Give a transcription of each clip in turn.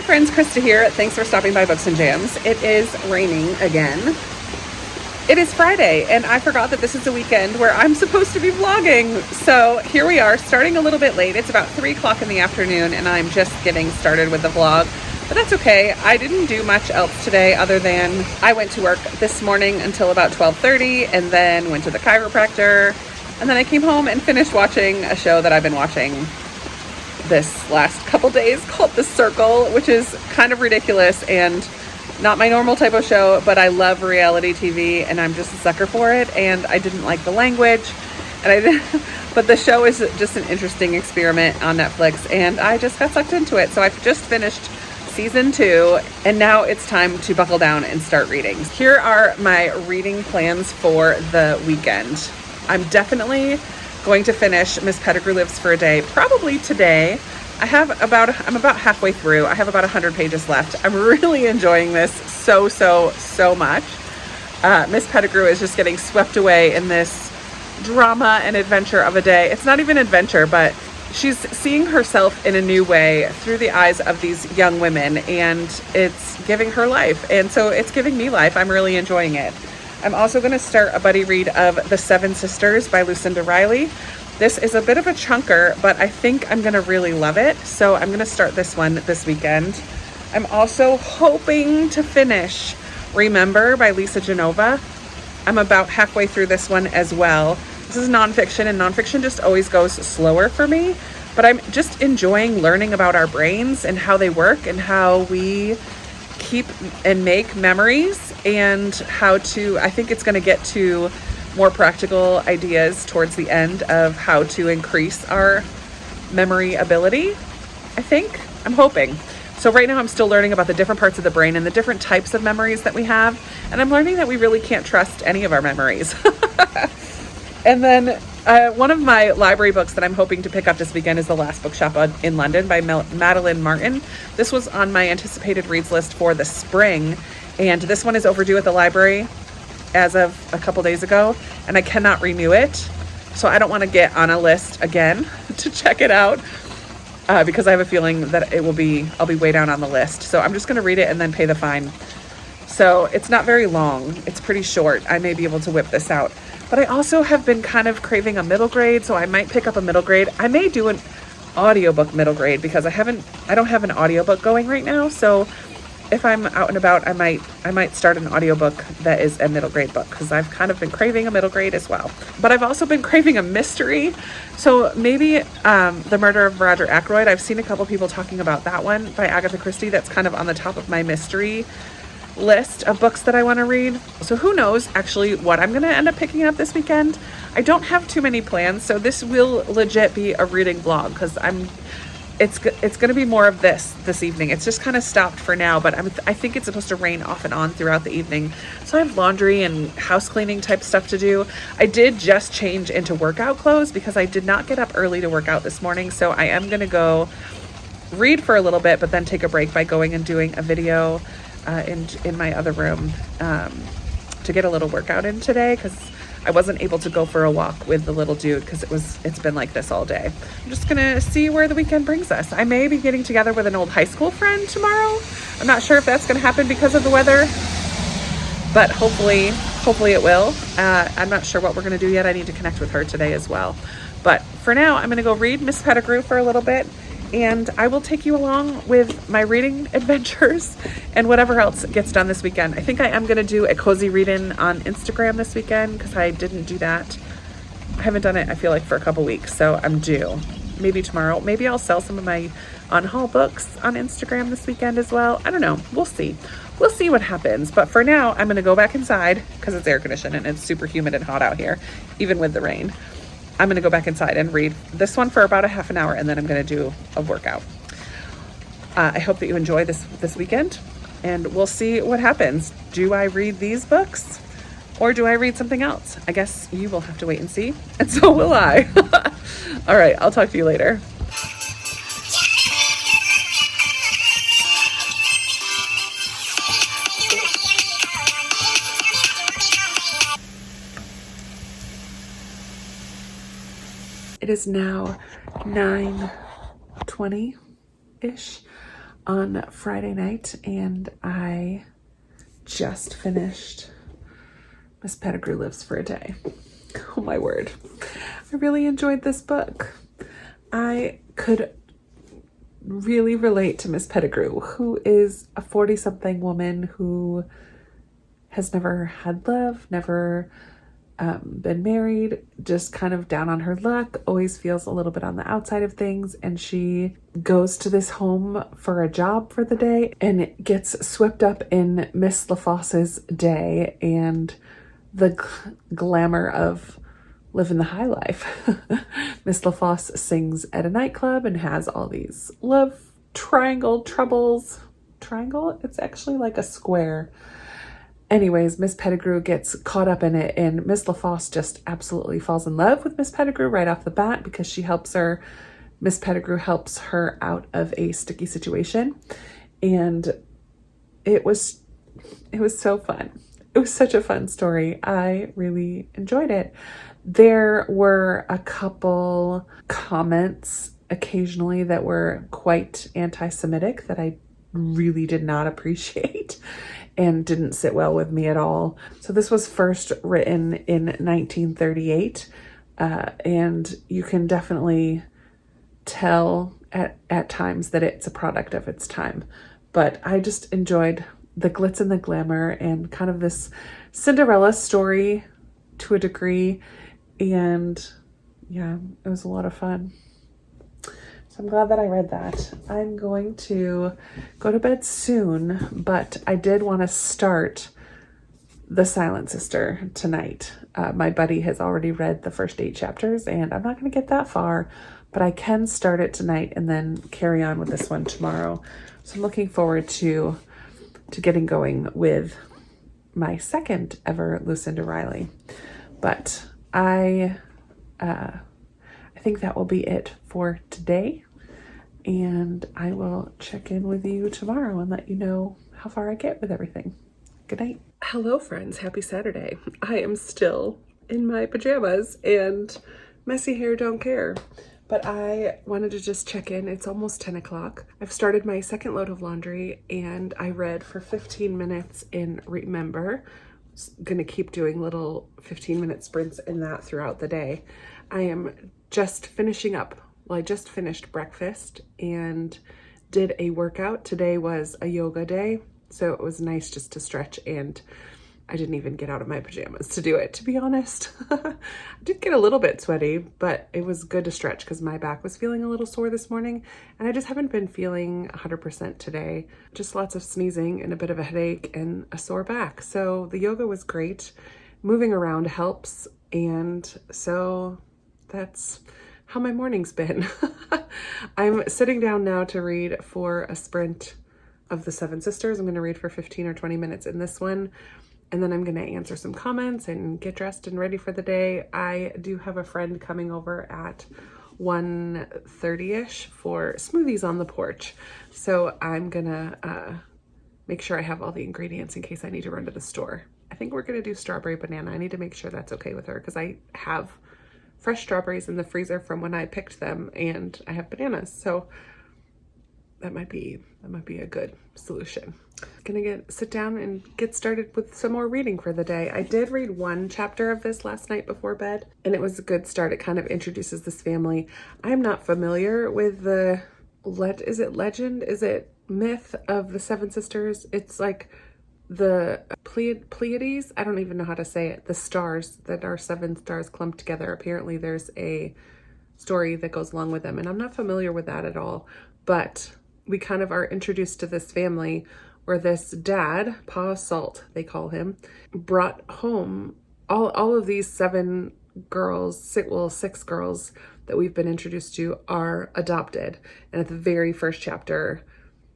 friends, Krista here. Thanks for stopping by Books and Jams. It is raining again. It is Friday, and I forgot that this is a weekend where I'm supposed to be vlogging. So here we are, starting a little bit late. It's about 3 o'clock in the afternoon, and I'm just getting started with the vlog. But that's okay. I didn't do much else today other than I went to work this morning until about 12:30, and then went to the chiropractor. And then I came home and finished watching a show that I've been watching this last couple days called The Circle, which is kind of ridiculous and not my normal type of show, but I love reality TV and I'm just a sucker for it. And I didn't like the language, but the show is just an interesting experiment on Netflix, and I just got sucked into it. So I've just finished season 2, and now it's time to buckle down and start reading. Here are my reading plans for the weekend. I'm definitely going to finish Miss Pettigrew Lives for a Day, probably today. I'm about halfway through. I have about 100 pages left. I'm really enjoying this so much. Miss Pettigrew is just getting swept away in this drama and adventure of a day. It's not even adventure, but she's seeing herself in a new way through the eyes of these young women, and it's giving her life. And so it's giving me life. I'm really enjoying it. I'm also going to start a buddy read of The Seven Sisters by Lucinda Riley. This is a bit of a chunker, but I think I'm going to really love it. So I'm going to start this one this weekend. I'm also hoping to finish Remember by Lisa Genova. I'm about halfway through this one as well. This is nonfiction, and nonfiction just always goes slower for me, but I'm just enjoying learning about our brains and how they work and how we keep and make memories, and how to, I think it's going to get to more practical ideas towards the end of how to increase our memory ability. I'm hoping. So right now I'm still learning about the different parts of the brain and the different types of memories that we have. And I'm learning that we really can't trust any of our memories. And then one of my library books that I'm hoping to pick up this weekend is The Last Bookshop in London by Madeline Martin. This was on my anticipated reads list for the spring, and this one is overdue at the library as of a couple days ago, and I cannot renew it. So I don't want to get on a list again to check it out because I have a feeling that I'll be way down on the list. So I'm just going to read it and then pay the fine. So it's not very long. It's pretty short. I may be able to whip this out. But I also have been kind of craving a middle grade, so I might pick up a middle grade. I may do an audiobook middle grade because I don't have an audiobook going right now. So if I'm out and about, I might start an audiobook that is a middle grade book, because I've kind of been craving a middle grade as well. But I've also been craving a mystery. So maybe The Murder of Roger Ackroyd. I've seen a couple people talking about that one by Agatha Christie. That's kind of on the top of my mystery list of books that I want to read. So who knows actually what I'm going to end up picking up this weekend. I don't have too many plans, so this will legit be a reading vlog, because it's going to be more of this evening. It's just kind of stopped for now, but I think it's supposed to rain off and on throughout the evening. So I have laundry and house cleaning type stuff to do. I did just change into workout clothes because I did not get up early to work out this morning. So I am going to go read for a little bit, but then take a break by going and doing a video in my other room to get a little workout in today, because I wasn't able to go for a walk with the little dude because it's been like this all day. I'm just gonna see where the weekend brings us. I may be getting together with an old high school friend tomorrow. I'm not sure if that's gonna happen because of the weather, but hopefully it will. I'm not sure what we're gonna do yet. I need to connect with her today as well. But for now, I'm gonna go read Miss Pettigrew for a little bit, and I will take you along with my reading adventures and whatever else gets done this weekend. I think I am going to do a cozy read-in on Instagram this weekend, because I didn't do that. I haven't done it, I feel like, for a couple weeks, so I'm due. Maybe tomorrow. Maybe I'll sell some of my on-haul books on Instagram this weekend as well. I don't know. We'll see. We'll see what happens. But for now, I'm going to go back inside because it's air conditioned and it's super humid and hot out here, even with the rain. I'm going to go back inside and read this one for about a half an hour, and then I'm going to do a workout. I hope that you enjoy this weekend, and we'll see what happens. Do I read these books, or do I read something else? I guess you will have to wait and see, and so will I. All right, I'll talk to you later. It is now 9:20-ish. on Friday night, and I just finished Miss Pettigrew Lives for a Day. Oh my word. I really enjoyed this book. I could really relate to Miss Pettigrew, who is a 40-something woman who has never had love, never been married, just kind of down on her luck, always feels a little bit on the outside of things, and she goes to this home for a job for the day and gets swept up in Miss LaFosse's day and the glamour of living the high life. Miss LaFosse sings at a nightclub and has all these love triangle troubles. Triangle? It's actually like a square. Anyways, Miss Pettigrew gets caught up in it, and Miss LaFosse just absolutely falls in love with Miss Pettigrew right off the bat because she helps her. Miss Pettigrew helps her out of a sticky situation, and it was so fun. It was such a fun story. I really enjoyed it. There were a couple comments occasionally that were quite anti-Semitic that I really did not appreciate and didn't sit well with me at all. So this was first written in 1938, and you can definitely tell at times that it's a product of its time. But I just enjoyed the glitz and the glamour and kind of this Cinderella story to a degree. And yeah, it was a lot of fun. So I'm glad that I read that. I'm going to go to bed soon, but I did want to start The Silent Sister tonight. My buddy has already read the first 8 chapters, and I'm not going to get that far, but I can start it tonight and then carry on with this one tomorrow. So I'm looking forward to getting going with my second ever Lucinda Riley. But I think that will be it for today. And I will check in with you tomorrow and let you know how far I get with everything. Good night. Hello, friends. Happy Saturday. I am still in my pajamas and messy hair don't care. But I wanted to just check in. It's almost 10 o'clock. I've started my second load of laundry and I read for 15 minutes in Remember. Gonna keep doing little 15-minute sprints in that throughout the day. I am just finishing up. Well, I just finished breakfast and did a workout. Today was a yoga day, so it was nice just to stretch, and I didn't even get out of my pajamas to do it, to be honest. I did get a little bit sweaty, but it was good to stretch because my back was feeling a little sore this morning, and I just haven't been feeling 100% today. Just lots of sneezing and a bit of a headache and a sore back. So the yoga was great. Moving around helps, and so that's how my morning's been. I'm sitting down now to read for a sprint of The Seven Sisters. I'm going to read for 15 or 20 minutes in this one, and then I'm going to answer some comments and get dressed and ready for the day. I do have a friend coming over at 1:30ish for smoothies on the porch, so I'm gonna make sure I have all the ingredients in case I need to run to the store. I think we're gonna do strawberry banana. I need to make sure that's okay with her because I have fresh strawberries in the freezer from when I picked them, and I have bananas, so that might be a good solution. Gonna sit down and get started with some more reading for the day. I did read one chapter of this last night before bed, and it was a good start. It kind of introduces this family. I'm not familiar with the legend? Is it myth of the Seven Sisters? It's like the Pleiades, I don't even know how to say it, the stars that are 7 stars clumped together. Apparently there's a story that goes along with them, and I'm not familiar with that at all, but we kind of are introduced to this family where this dad, Pa Salt they call him, brought home all of these 7 girls, 6 girls that we've been introduced to are adopted. And at the very first chapter,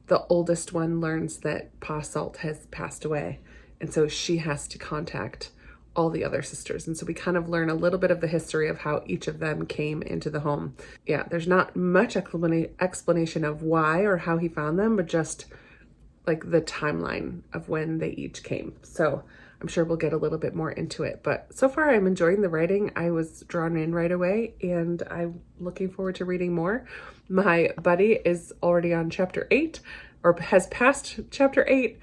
the oldest one learns that Pa Salt has passed away, and so she has to contact all the other sisters. And so we kind of learn a little bit of the history of how each of them came into the home. Yeah, there's not much explanation of why or how he found them, but just like the timeline of when they each came. So I'm sure we'll get a little bit more into it, but so far I'm enjoying the writing. I was drawn in right away, and I'm looking forward to reading more. My buddy is already on chapter 8, or has passed chapter 8.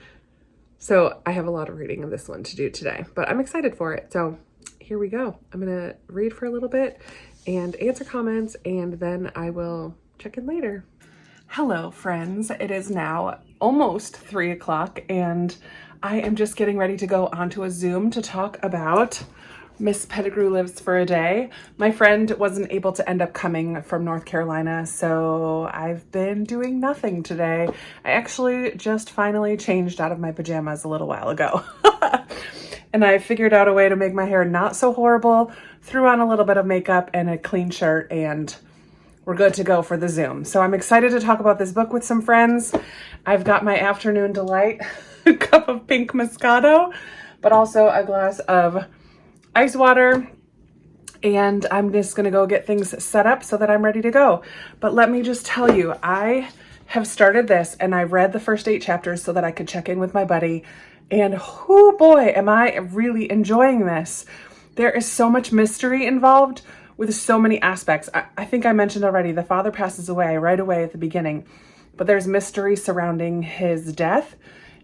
So I have a lot of reading of this one to do today, but I'm excited for it. So here we go. I'm going to read for a little bit and answer comments, and then I will check in later. Hello, friends. It is now almost 3 o'clock, and I am just getting ready to go onto a Zoom to talk about Miss Pettigrew Lives for a Day. My friend wasn't able to end up coming from North Carolina, so I've been doing nothing today. I actually just finally changed out of my pajamas a little while ago. And I figured out a way to make my hair not so horrible, threw on a little bit of makeup and a clean shirt, and we're good to go for the Zoom. So I'm excited to talk about this book with some friends. I've got my afternoon delight, a cup of pink Moscato, but also a glass of ice water, and I'm just gonna go get things set up so that I'm ready to go. But let me just tell you, I have started this and I read the first 8 chapters so that I could check in with my buddy, and oh boy, am I really enjoying this. There is so much mystery involved with so many aspects. I think I mentioned already, the father passes away right away at the beginning, but there's mystery surrounding his death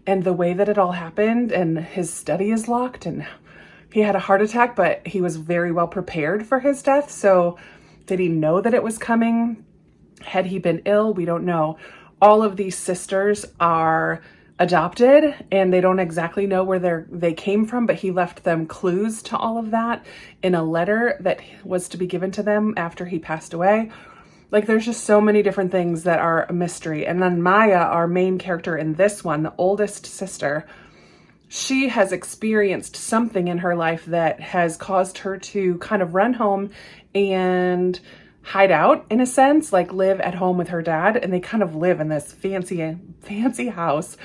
and the way that it all happened, and his study is locked, and he had a heart attack, but he was very well prepared for his death. So did he know that it was coming? Had he been ill? We don't know. All of these sisters are adopted, and they don't exactly know where they came from, but he left them clues to all of that in a letter that was to be given to them after he passed away. Like, there's just so many different things that are a mystery. And then Maya, our main character in this one, the oldest sister, she has experienced something in her life that has caused her to kind of run home and hide out, in a sense, like live at home with her dad. And they kind of live in this fancy house,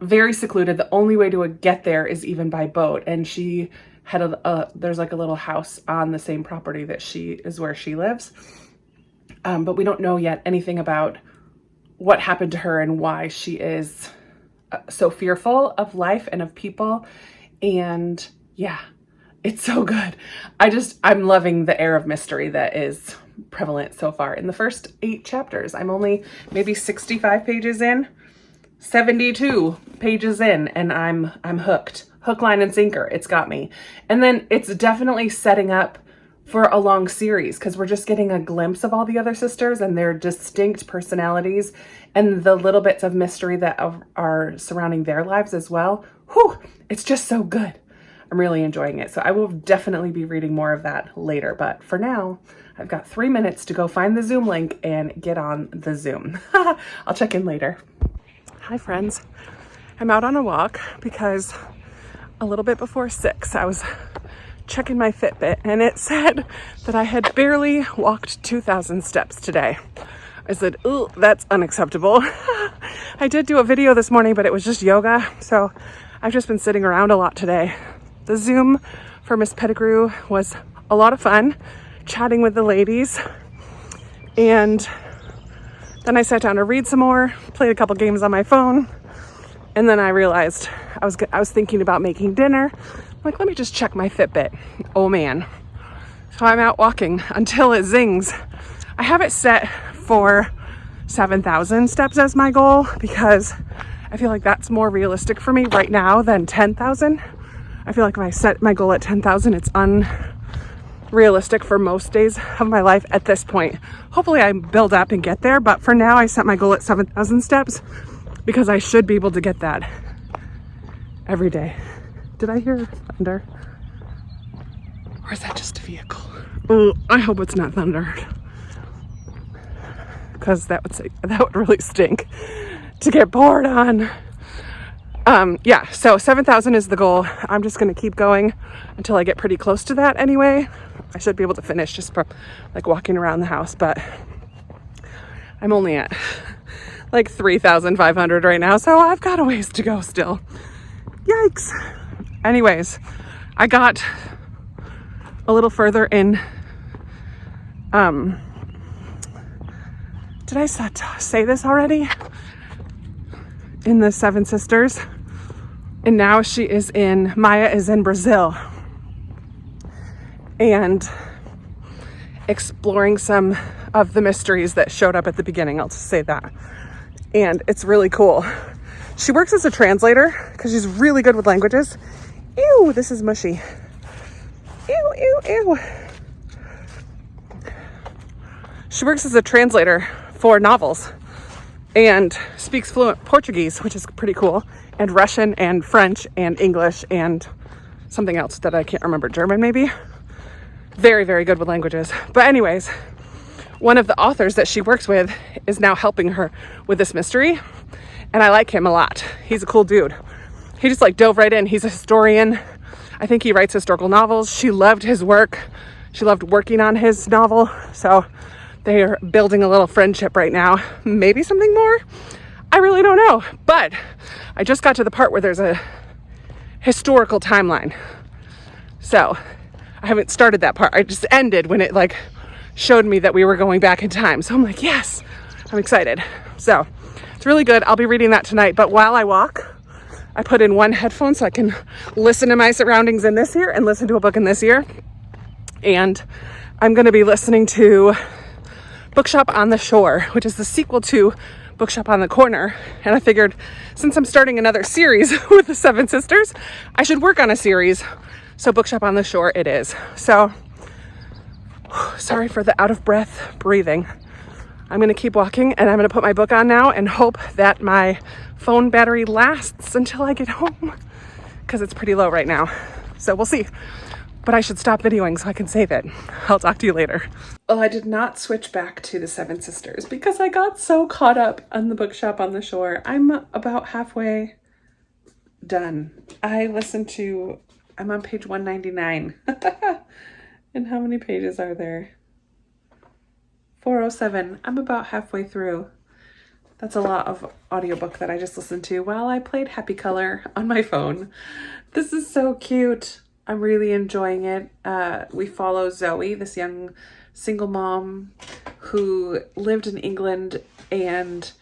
very secluded. The only way to get there is even by boat. And she had there's like a little house on the same property that where she lives. But we don't know yet anything about what happened to her and why she is so fearful of life and of people. And yeah, it's so good. I'm loving the air of mystery that is prevalent so far. In the first 8 chapters, I'm only maybe 65 pages in, 72 pages in, and I'm hooked. Hook, line, and sinker. It's got me. And then it's definitely setting up for a long series, because we're just getting a glimpse of all the other sisters and their distinct personalities and the little bits of mystery that are surrounding their lives as well. Whew, it's just so good. I'm really enjoying it. So I will definitely be reading more of that later. But for now, I've got 3 minutes to go find the Zoom link and get on the Zoom. I'll check in later. Hi, friends. I'm out on a walk because a little bit before 6, I was checking my Fitbit, and it said that I had barely walked 2,000 steps today. I said, ooh, that's unacceptable. I did do a video this morning, but it was just yoga. So I've just been sitting around a lot today. The Zoom for Miss Pettigrew was a lot of fun, chatting with the ladies. And then I sat down to read some more, played a couple games on my phone. And then I realized I was thinking about making dinner. Like, let me just check my Fitbit. Oh man. So I'm out walking until it zings. I have it set for 7,000 steps as my goal, because I feel like that's more realistic for me right now than 10,000. I feel like if I set my goal at 10,000, it's unrealistic for most days of my life at this point. Hopefully I build up and get there, but for now I set my goal at 7,000 steps because I should be able to get that every day. Did I hear thunder? Or is that just a vehicle? Oh, I hope it's not thunder, because that would really stink to get poured on. Yeah, so 7,000 is the goal. I'm just going to keep going until I get pretty close to that anyway. I should be able to finish just for like walking around the house, but I'm only at like 3,500 right now, so I've got a ways to go still. Yikes. Anyways, I got a little further in. Did I say this already? In the Seven Sisters. And now Maya is in Brazil. And exploring some of the mysteries that showed up at the beginning. I'll just say that. and it's really cool. She works as a translator because she's really good with languages. Ew, this is mushy. Ew, ew, ew. She works as a translator for novels and speaks fluent Portuguese, which is pretty cool, and Russian and French and English and something else that I can't remember, German maybe. Very, very good with languages. But anyways, one of the authors that she works with is now helping her with this mystery, and I like him a lot. He's a cool dude. He just like dove right in. He's a historian. I think he writes historical novels. She loved his work. She loved working on his novel. So they are building a little friendship right now. Maybe something more. I really don't know. But I just got to the part where there's a historical timeline. So I haven't started that part. I just ended when it like showed me that we were going back in time. So I'm like, yes, I'm excited. So it's really good. I'll be reading that tonight. But while I walk, I put in one headphone so I can listen to my surroundings in this ear and listen to a book in this ear. And I'm going to be listening to Bookshop on the Shore, which is the sequel to Bookshop on the Corner. And I figured since I'm starting another series with the Seven Sisters, I should work on a series. So Bookshop on the Shore it is. So sorry for the out of breath breathing. I'm going to keep walking and I'm going to put my book on now and hope that my phone battery lasts until I get home because it's pretty low right now. So we'll see. But I should stop videoing so I can save it. I'll talk to you later. Well, I did not switch back to the Seven Sisters because I got so caught up on the Bookshop on the Shore. I'm about halfway done. I'm on page 199. And how many pages are there? 407. I'm about halfway through. That's a lot of audiobook that I just listened to while I played Happy Color on my phone. This is so cute. I'm really enjoying it. We follow Zoe, this young single mom who lived in England and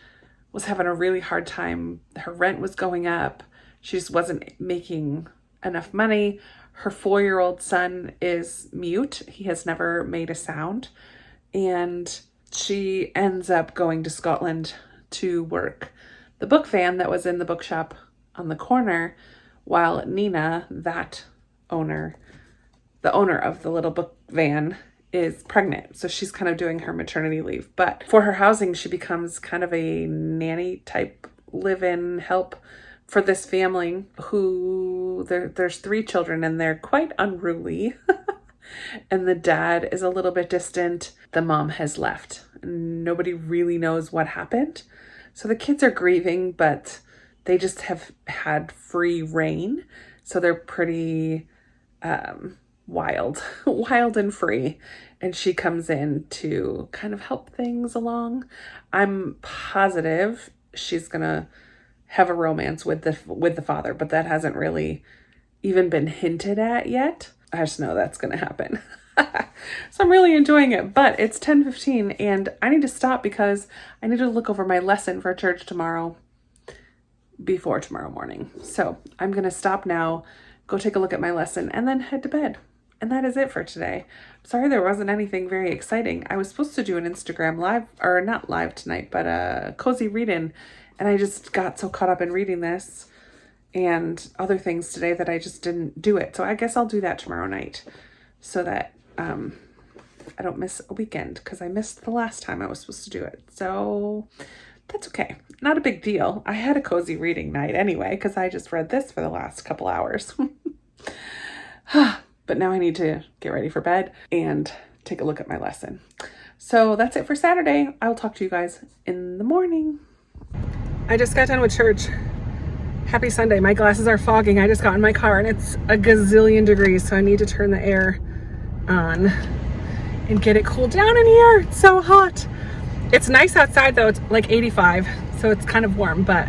was having a really hard time. Her rent was going up. She just wasn't making enough money. Her 4-year-old son is mute. He has never made a sound. And she ends up going to Scotland to work the book van that was in the bookshop on the corner, while Nina, the owner of the little book van, is pregnant. So she's kind of doing her maternity leave. But for her housing, she becomes kind of a nanny type live-in help for this family who there's 3 children and they're quite unruly. And the dad is a little bit distant. The mom has left. Nobody really knows what happened. So the kids are grieving, but they just have had free reign. So they're pretty wild and free. And she comes in to kind of help things along. I'm positive she's gonna have a romance with the father, but that hasn't really even been hinted at yet. I just know that's gonna happen. So I'm really enjoying it, but it's 10:15 and I need to stop because I need to look over my lesson for church tomorrow before tomorrow morning. So I'm gonna stop now, go take a look at my lesson, and then head to bed. And that is it for today. Sorry there wasn't anything very exciting. I was supposed to do an Instagram live, or not live tonight, but a cozy read-in, and I just got so caught up in reading this and other things today that I just didn't do it. So I guess I'll do that tomorrow night so that I don't miss a weekend, because I missed the last time I was supposed to do it. So that's okay. Not a big deal. I had a cozy reading night anyway, because I just read this for the last couple hours. But now I need to get ready for bed and take a look at my lesson. So that's it for Saturday. I'll talk to you guys in the morning. I just got done with church. Happy Sunday. My glasses are fogging. I just got in my car and it's a gazillion degrees, so I need to turn the air on and get it cooled down in here. It's so hot. It's nice outside though. It's like 85, so it's kind of warm, but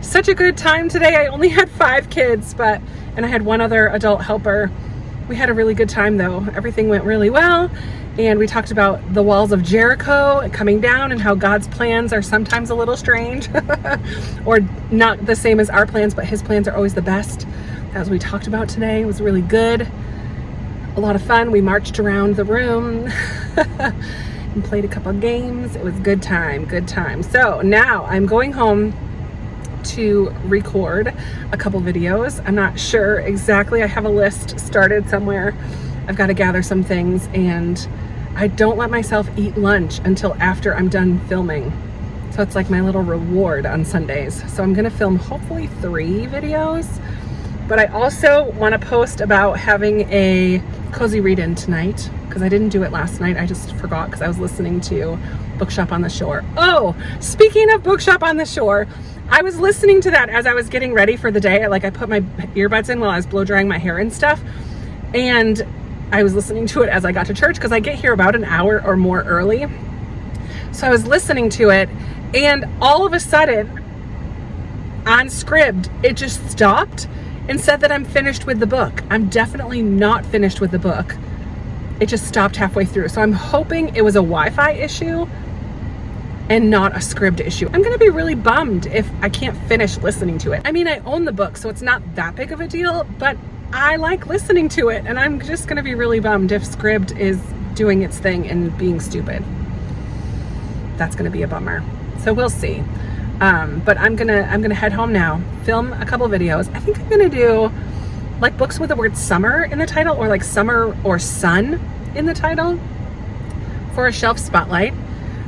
such a good time today. I only had 5 kids, and I had 1 other adult helper. We had a really good time though. Everything went really well. And we talked about the walls of Jericho coming down and how God's plans are sometimes a little strange or not the same as our plans, but his plans are always the best. As we talked about today, it was really good. A lot of fun. We marched around the room and played a couple games. It was good time, good time. So now I'm going home to record a couple videos. I'm not sure exactly. I have a list started somewhere. I've got to gather some things, and I don't let myself eat lunch until after I'm done filming. So it's like my little reward on Sundays. So I'm gonna film hopefully 3 videos, but I also want to post about having a cozy read-in tonight because I didn't do it last night. I just forgot because I was listening to Bookshop on the Shore. Oh, speaking of Bookshop on the Shore, I was listening to that as I was getting ready for the day. Like I put my earbuds in while I was blow drying my hair and stuff, and I was listening to it as I got to church because I get here about an hour or more early. So I was listening to it, and all of a sudden on Scribd it just stopped and said that I'm finished with the book. I'm definitely not finished with the book. It just stopped halfway through. So I'm hoping it was a Wi-Fi issue and not a Scribd issue. I'm gonna be really bummed if I can't finish listening to it. I mean, I own the book, so it's not that big of a deal, but I like listening to it, and I'm just gonna be really bummed if Scribd is doing its thing and being stupid. That's gonna be a bummer. So we'll see. But I'm gonna head home now, film a couple videos. I think I'm gonna do like books with the word summer in the title, or like summer or sun in the title for a shelf spotlight.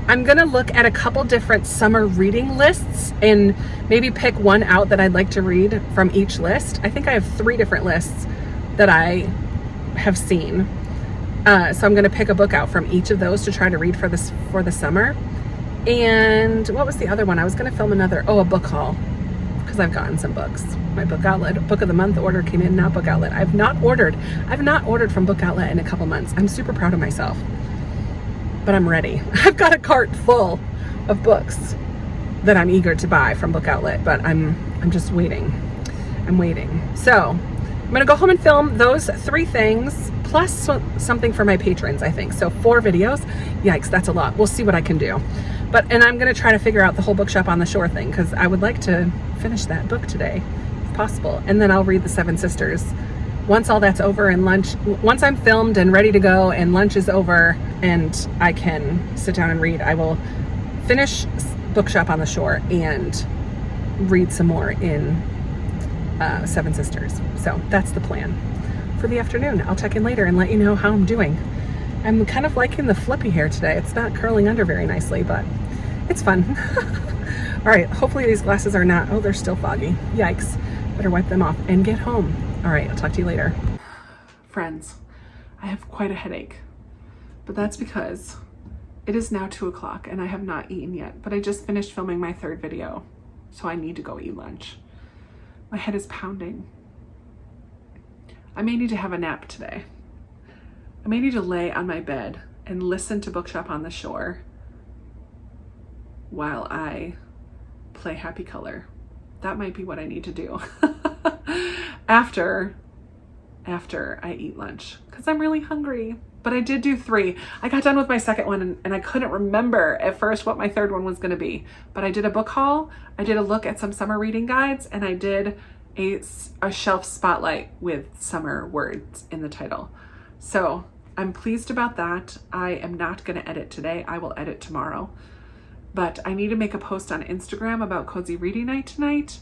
I'm gonna look at a couple different summer reading lists and maybe pick one out that I'd like to read from each list. I think I have 3 different lists that I have seen. So I'm gonna pick a book out from each of those to try to read for the summer. And what was the other one? I was gonna film another, a book haul, because I've gotten some books. My Book Outlet Book of the Month order came in, not Book Outlet. I've not ordered from Book Outlet in a couple months. I'm super proud of myself, but I'm ready. I've got a cart full of books that I'm eager to buy from Book Outlet, but I'm just waiting. I'm waiting. So I'm gonna go home and film those 3 things, plus something for my patrons, I think. So 4 videos. Yikes, that's a lot. We'll see what I can do. And I'm gonna try to figure out the whole Bookshop on the Shore thing, because I would like to finish that book today, if possible. And then I'll read the 7 Sisters. Once all that's over and once I'm filmed and ready to go and lunch is over and I can sit down and read, I will finish Bookshop on the Shore and read some more in 7 Sisters. So that's the plan for the afternoon. I'll check in later and let you know how I'm doing. I'm kind of liking the flippy hair today. It's not curling under very nicely, but it's fun. All right, hopefully these glasses are not, they're still foggy. Yikes, better wipe them off and get home. All right, I'll talk to you later. Friends, I have quite a headache, but that's because it is now 2 o'clock and I have not eaten yet, but I just finished filming my 3rd video, so I need to go eat lunch. My head is pounding. I may need to have a nap today. I may need to lay on my bed and listen to Bookshop on the Shore while I play Happy Color. That might be what I need to do after I eat lunch, because I'm really hungry. But I did do 3. I got done with my 2nd one and I couldn't remember at first what my 3rd one was going to be. But I did a book haul, I did a look at some summer reading guides, and I did a shelf spotlight with summer words in the title. So I'm pleased about that. I am not going to edit today. I will edit tomorrow. But I need to make a post on Instagram about cozy reading night tonight.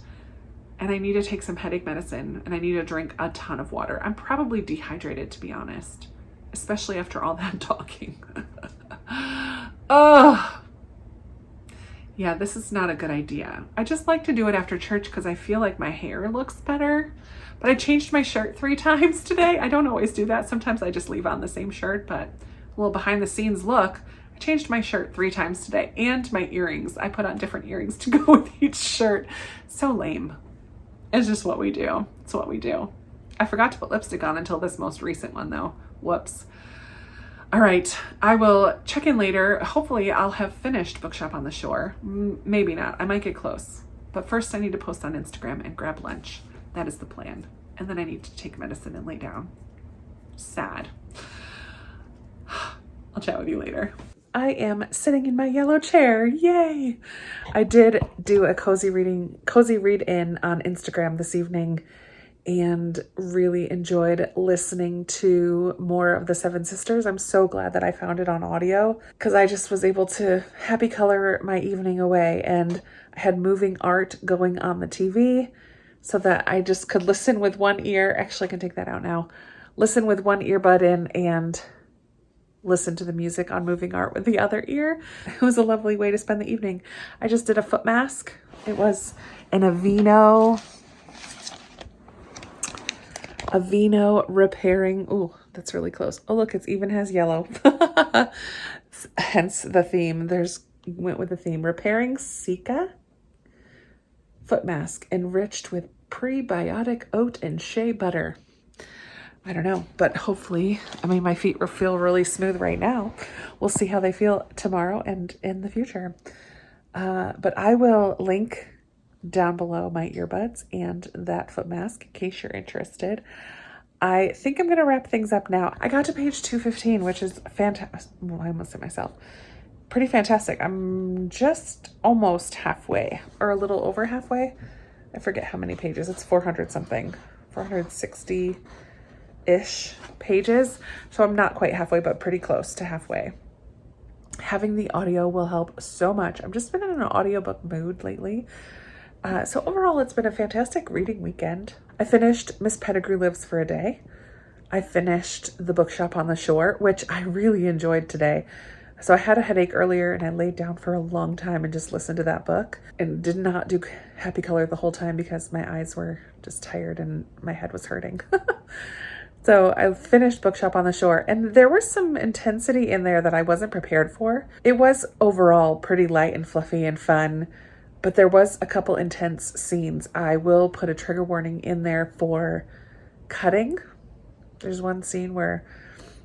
And I need to take some headache medicine, and I need to drink a ton of water. I'm probably dehydrated, to be honest, especially after all that talking. Oh, yeah, this is not a good idea. I just like to do it after church because I feel like my hair looks better. But I changed my shirt 3 times today. I don't always do that. Sometimes I just leave on the same shirt, but a little behind the scenes look. I changed my shirt 3 times today, and my earrings. I put on different earrings to go with each shirt. So lame. It's just what we do. It's what we do. I forgot to put lipstick on until this most recent one though. Whoops. All right, I will check in later. Hopefully I'll have finished Bookshop on the Shore. Maybe not. I might get close. But first I need to post on Instagram and grab lunch. That is the plan. And then I need to take medicine and lay down. Sad. I'll chat with you later. I am sitting in my yellow chair. Yay! I did do a cozy read in on Instagram this evening, and really enjoyed listening to more of the Seven Sisters. I'm so glad that I found it on audio because I just was able to happy color my evening away, and I had moving art going on the TV so that I just could listen with one ear. Actually, I can take that out now. Listen with one earbud in and listen to the music on moving art with the other ear. It was a lovely way to spend the evening. I just did a foot mask. It was an Aveeno repairing. Ooh, that's really close. Oh, look, it even has yellow. Hence the theme. Went with the theme. Repairing Sika foot mask enriched with prebiotic oat and shea butter. I don't know, but hopefully, I mean, my feet feel really smooth right now. We'll see how they feel tomorrow and in the future. But I will link down below my earbuds and that foot mask in case you're interested. I think I'm going to wrap things up now. I got to page 215, which is fantastic. Well, I almost said myself. Pretty fantastic. I'm just almost halfway, or a little over halfway. I forget how many pages. It's 400 something, 460-ish pages. So I'm not quite halfway, but pretty close to halfway. Having the audio will help so much. I've just been in an audiobook mood lately. So overall, it's been a fantastic reading weekend. I finished Miss Pettigrew Lives for a Day. I finished The Bookshop on the Shore, which I really enjoyed today. So I had a headache earlier and I laid down for a long time and just listened to that book and did not do happy color the whole time because my eyes were just tired and my head was hurting. So I finished Bookshop on the Shore, and there was some intensity in there that I wasn't prepared for. It was overall pretty light and fluffy and fun, but there was a couple intense scenes. I will put a trigger warning in there for cutting. There's one scene where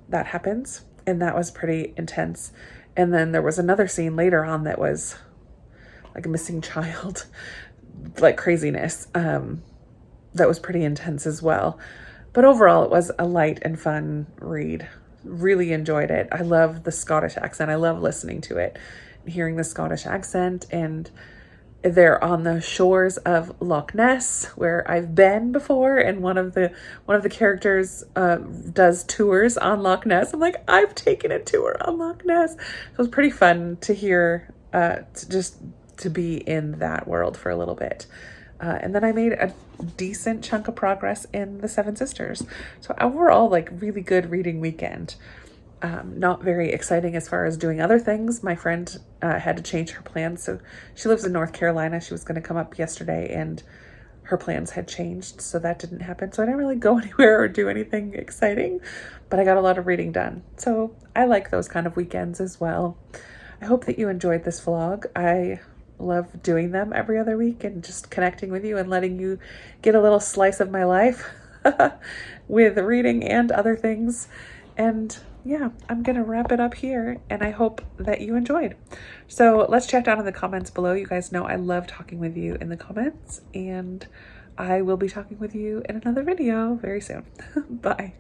that happens, and that was pretty intense. And then there was another scene later on that was like a missing child, like craziness. That was pretty intense as well. But overall, it was a light and fun read. Really enjoyed it. I love the Scottish accent. I love listening to it, hearing the Scottish accent. And they're on the shores of Loch Ness, where I've been before. And one of the characters does tours on Loch Ness. I'm like, I've taken a tour on Loch Ness. So it was pretty fun to hear, to be in that world for a little bit. And then I made a decent chunk of progress in The Seven Sisters. So overall, like, really good reading weekend. Not very exciting as far as doing other things. My friend had to change her plans. So she lives in North Carolina. She was going to come up yesterday and her plans had changed. So that didn't happen. So I didn't really go anywhere or do anything exciting, but I got a lot of reading done. So I like those kind of weekends as well. I hope that you enjoyed this vlog. I love doing them every other week and just connecting with you and letting you get a little slice of my life with reading and other things. And yeah, I'm going to wrap it up here, and I hope that you enjoyed. So let's chat down in the comments below. You guys know I love talking with you in the comments, and I will be talking with you in another video very soon. Bye.